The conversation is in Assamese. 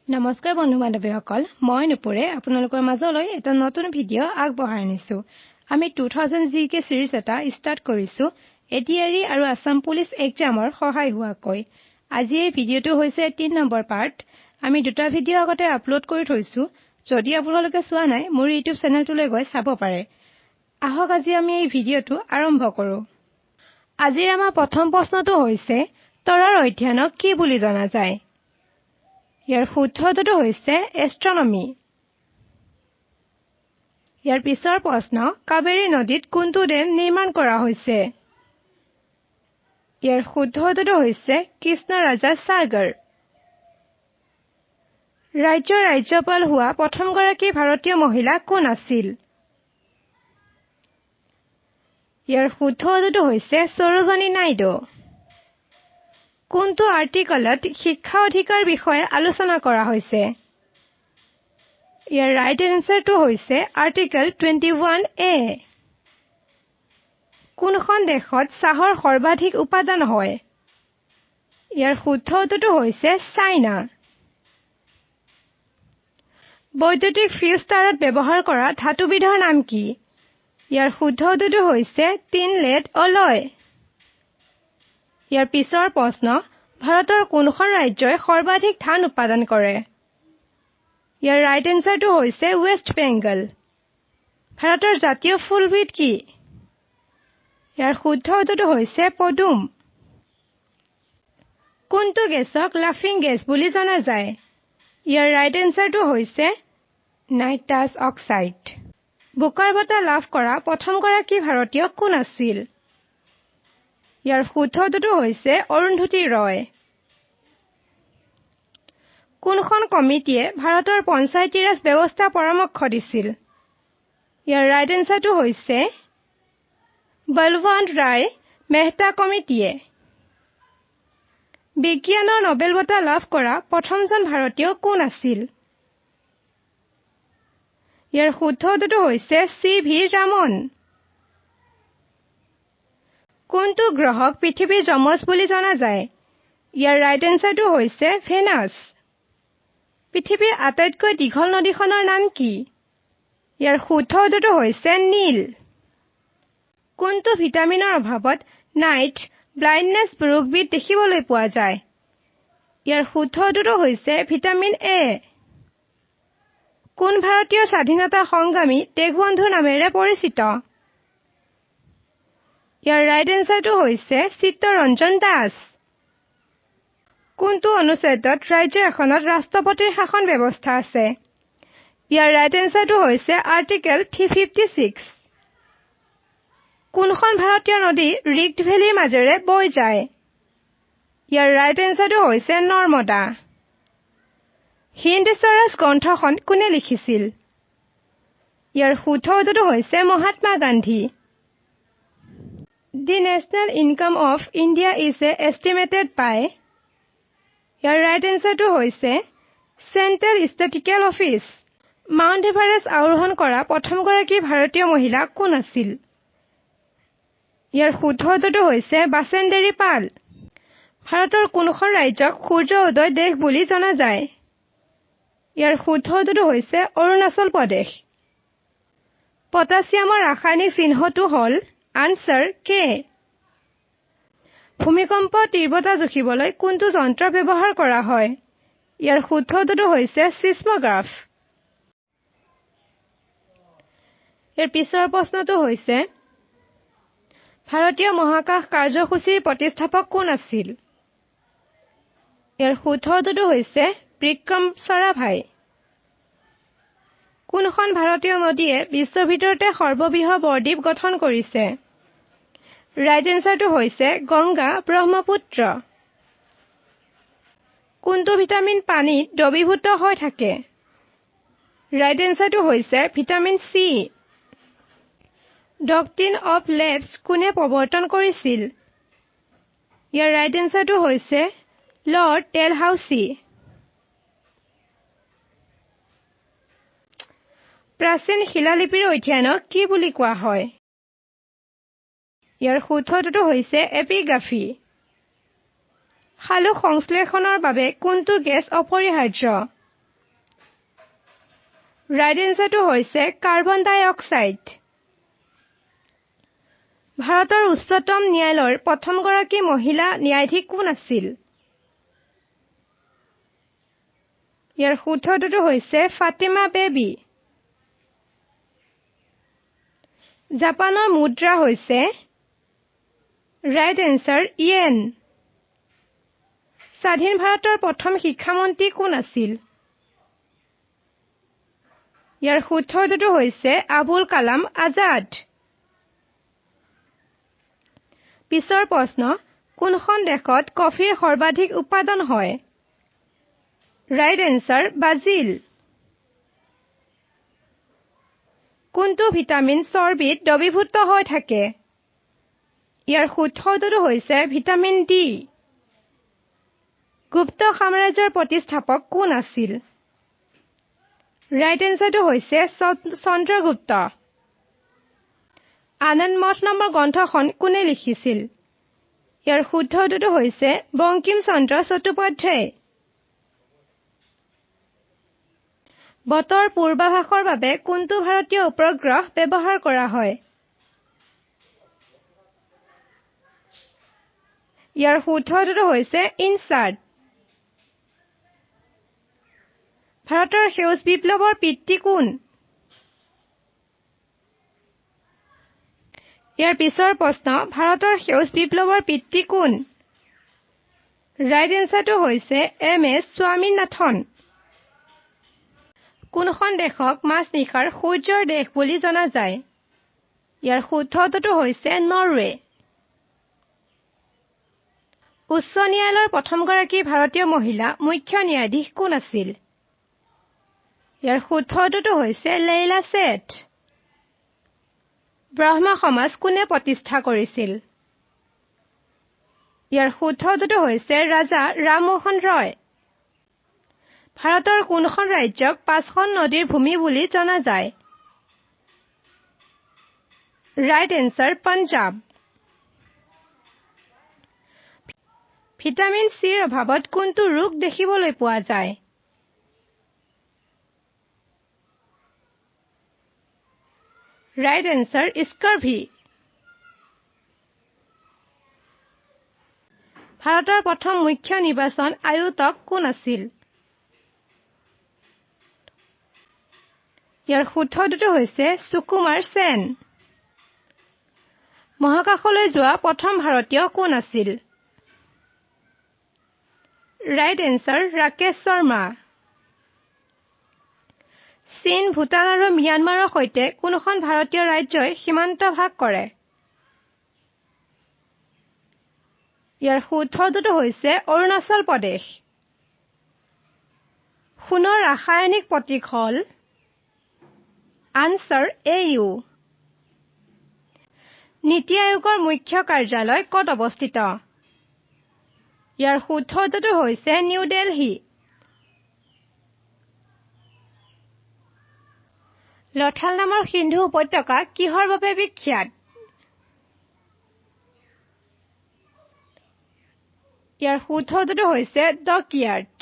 নমস্কাৰ বন্ধু বান্ধৱীসকল মই নুপুৰে আপোনালোকৰ মাজলৈ এটা নতুন ভিডিঅ' আগবঢ়াই আনিছো আমি 2000 জিকে সিৰিজ এটা ষ্টাৰ্ট কৰিছো এডিআৰই আৰু আসাম পুলিচ এক্সামৰ সহায় হোৱাকৈ আজি এই ভিডিঅ'টো হৈছে 3 নম্বৰ পাৰ্ট আমি দুটা ভিডিঅ' আগতে আপলোড কৰি থৈছো যদি আপোনালোকে চোৱা নাই মোৰ ইউটিউব চেনেলটোলৈ গৈ চাব পাৰে আহক আজি আমি এই ভিডিঅ'টো আৰম্ভ কৰো আজিৰ আমাৰ প্ৰথম প্ৰশ্নটো হৈছে তৰাৰ অধ্যয়নক কি বুলি জনা যায় ইয়াৰ শুদ্ধটো হৈছে এষ্ট্ৰনমি ইয়াৰ পিছৰ প্ৰশ্ন কাবেৰী নদীত কোনটো ডেম নিৰ্মাণ কৰা হৈছে ইয়াৰ শুদ্ধটো হৈছে কৃষ্ণৰাজা সাগৰ ৰাজ্যৰ ৰাজ্যপাল হোৱা প্ৰথমগৰাকী ভাৰতীয় মহিলা কোন আছিল ইয়াৰ শুদ্ধটো হৈছে সৰোজিনী নাইডু কোনটো আৰ্টিকলত শিক্ষা অধিকাৰ বিষয়ে আলোচনা কৰা হৈছে ইয়াৰ ৰাইট এনসাৰটো হৈছে আৰ্টিকল 21A কোনখন দেশত চাহৰ সৰ্বাধিক উৎপাদন হয় ইয়াৰ শুদ্ধটো হৈছে চাইনা বৈদ্যুতিক ফিউজ তাৰত ব্যৱহাৰ কৰা ধাতুবিধৰ নাম কি ইয়াৰ শুদ্ধটো হৈছে টিন লেড অলয় ইয়াৰ পিছৰ প্ৰশ্ন ভাৰতৰ কোনখন ৰাজ্যই সৰ্বাধিক ধান উৎপাদন কৰে ইয়াৰ ৰাইট এনসাৰটো হৈছে ৱেষ্ট বেংগল ভাৰতৰ জাতীয় ফুলবিধ কি ইয়াৰ শুদ্ধটো হৈছে পদুম কোনটো গেছক লাফিং গেছ বুলি জনা যায় ইয়াৰ ৰাইট এনসাৰটো হৈছে নাইট্ৰাছ অক্সাইড বুকাৰ বঁটা লাভ কৰা প্ৰথমগৰাকী ভাৰতীয় কোন আছিল ইয়াৰ শুদ্ধটো হৈছে অৰুন্ধতী ৰয় কোনখন কমিটিয়ে ভাৰতৰ পঞ্চায়তী ৰাজ ব্যৱস্থা পৰামৰ্শ দিছিল ইয়াৰ ৰাইট এনসাৰটো হৈছে বলৱন্ত ৰায় মেহতা কমিটিয়ে বিজ্ঞানৰ নোবেল বঁটা লাভ কৰা প্ৰথমজন ভাৰতীয় কোন আছিল ইয়াৰ শুদ্ধটো হৈছে চি.ভি. ৰামন কোনটো গ্ৰহক পৃথিৱীৰ যমজ বুলি জনা যায় ইয়াৰ ৰাইট এনসাৰটো হৈছে ভেনাছ পৃথিৱীৰ আটাইতকৈ দীঘল নদীখনৰ নাম কি ইয়াৰ শুদ্ধটো হৈছে নীল কোনটো ভিটামিনৰ অভাৱত নাইট ব্লাইণ্ডনেছ ৰোগবিধ দেখিবলৈ পোৱা যায় ইয়াৰ শুদ্ধটো হৈছে ভিটামিন এ কোন ভাৰতীয় স্বাধীনতা সংগ্ৰামী দেশবন্ধু নামেৰে পৰিচিত ইয়াৰ ৰাইট এনসাৰটো হৈছে চিত্তৰঞ্জন দাস কোনটো অনুচ্ছেদত ৰাজ্য এখনত ৰাষ্ট্ৰপতিৰ শাসন ব্যৱস্থা আছে ইয়াৰ ৰাইট এনসাৰটো হৈছে আৰ্টিকল 356 কোনখন ভাৰতীয় নদী ৰিফ্ট ভেলীৰ মাজেৰে বৈ যায় ইয়াৰ ৰাইট এনসাৰটো হৈছে নৰ্মদা হিন্দ স্বৰাজ গ্ৰন্থখন কোনে লিখিছিল ইয়াৰ শুদ্ধটো হৈছে Mahatma Gandhi The national income of India is estimated by ইয়াৰ ৰাইট এনসাৰটো হৈছে Central Statistical Office Mount Everest আৰোহণ কৰা প্ৰথমগৰাকী ভাৰতীয় মহিলা কোন আছিল ইয়াৰ শুদ্ধটো হৈছে বাচেণ্ডেৰী পাল ভাৰতৰ কোনখন ৰাজ্যক সূৰ্য উদয় দেশ বুলি জনা যায় ইয়াৰ শুদ্ধটো হৈছে অৰুণাচল প্ৰদেশ পটাছিয়ামৰ ৰাসায়নিক চিহ্নটো হ'ল আনসাৰ কে ভূমিকম্প তীব্ৰতা জুখিবলৈ কোনটো যন্ত্ৰ ব্যৱহাৰ কৰা হয় ইয়াৰ শুদ্ধটো হৈছে সিসমোগ্ৰাফ ইয়াৰ পিছৰ প্ৰশ্নটো হৈছে ভাৰতীয় মহাকাশ কাৰ্যসূচীৰ প্ৰতিষ্ঠাপক কোন আছিল ইয়াৰ শুদ্ধটো হৈছে বিক্ৰম সাৰাভাই কোনখন ভাৰতীয় নদীয়ে বিশ্বৰ ভিতৰতে সৰ্ববৃহৎ বৰদ্বীপ গঠন কৰিছে ৰাইট এনসাৰটো হৈছে গংগা ব্ৰহ্মপুত্ৰ কোনটো ভিটামিন পানীত দ্ৰৱীভূত হৈ থাকে ৰাইট এনসাৰটো হৈছে vitamin C doctrine of lapse কোনে প্ৰৱৰ্তন কৰিছিল ইয়াৰ ৰাইট এনসাৰটো হৈছে লৰ্ড ডেলহাউচি প্ৰাচীন শিলালিপিৰ অধ্যয়নক কি বুলি কোৱা হয় ইয়াৰ শুদ্ধটো হৈছে এপিগ্ৰাফী সালোক সংশ্লেষণৰ বাবে কোনটো গেছ অপৰিহাৰ্য ৰাইট এনচাৰটো হৈছে কাৰ্বন ডাই অক্সাইড। ভাৰতৰ উচ্চতম ন্যায়ালয়ৰ প্ৰথমগৰাকী মহিলা ন্যায়াধীশ কোন আছিল? ইয়াৰ শুদ্ধটো হৈছে ফাতিমা বেবী। জাপানৰ মুদ্ৰা হৈছে ৰাইট এনচাৰ ইয়েন। স্বাধীন ভাৰতৰ প্ৰথম শিক্ষামন্ত্ৰী কোন আছিল? ইয়াৰ শুদ্ধটো হৈছে আবুল কালাম আজাদ। পিছৰ প্ৰশ্ন, কোনখন দেশত কফিৰ সৰ্বাধিক উৎপাদন হয়? Right answer Brazil. কোনটো ভিটামিন চৰ্বিত দ্ৰৱীভূত হৈ থাকে? ইয়াৰ শুদ্ধটো হৈছে ভিটামিন ডি। গুপ্ত সাম্ৰাজ্যৰ প্ৰতিষ্ঠাপক কোন আছিল? ৰাইট এনচাৰটো হৈছে চন্দ্ৰগুপ্ত। আনন্দ মঠ নামৰ গ্ৰন্থখন কোনে লিখিছিল? ইয়াৰ শুদ্ধটো হৈছে বংকিম চন্দ্ৰ চট্টোপাধ্যায়। বতৰ পূৰ্বাভাসৰ বাবে কোনটো ভাৰতীয় উপগ্ৰহ ব্যৱহাৰ কৰা হয়? ইয়াৰ শুদ্ধটো হৈছে ইনচাৰ্ট। ভাৰতৰ সেউজ বিপ্লৱৰ পিতৃ কোন? ইয়াৰ পিছৰ প্ৰশ্ন, ভাৰতৰ সেউজ বিপ্লৱৰ পিতৃ কোন? ৰাইট এনচাৰটো হৈছে এম.এছ. স্বামীনাথন। কোনখন দেশক মাজনিশাৰ সূৰ্যৰ দেশ বুলি জনা যায়? ইয়াৰ শুদ্ধটো হৈছে নৰৱে। উচ্চ ন্যায়ালয়ৰ প্ৰথমগৰাকী ভাৰতীয় মহিলা মুখ্য ন্যায়াধীশ কোন আছিল? ইয়াৰ শুদ্ধটো হৈছে লেইলা ছেঠ। ব্ৰহ্ম সমাজ কোনে প্ৰতিষ্ঠা কৰিছিল? ইয়াৰ শুদ্ধটো হৈছে ৰাজা ৰামমোহন ৰয়। ভাৰতৰ কোনখন ৰাজ্যক 5খন নদীৰ ভূমি বুলি জনা যায়? Right answer Punjab. ভিটামিন চিৰ অভাৱত কোনটো ৰোগ দেখিবলৈ পোৱা যায়? Right answer scurvy. ভাৰতৰ প্ৰথম মুখ্য নিৰ্বাচন আয়ুক্ত কোন আছিল? ইয়াৰ শুদ্ধটো হৈছে সুকুমাৰ সেন। মহাকাশলৈ যোৱা প্ৰথম ভাৰতীয় কোন আছিল? Right answer Rakesh Sharma. চীন, ভূটান আৰু ম্যানমাৰৰ সৈতে কোনখন ভাৰতীয় ৰাজ্যই সীমান্ত ভাগ কৰে? ইয়াৰ শুদ্ধটো হৈছে অৰুণাচল প্ৰদেশ। সোণৰ ৰাসায়নিক প্ৰতীক হ'ল আনচাৰ AU। নীতি আয়োগৰ মুখ্য কাৰ্যালয় ক'ত অৱস্থিত? ইয়াৰ শুদ্ধটো হৈছে নিউ দিল্লী। লথাল নামৰ সিন্ধু উপত্যকা কিহৰ বাবে বিখ্যাত? ইয়াৰ শুদ্ধটো হৈছে ডকয়াৰ্ড।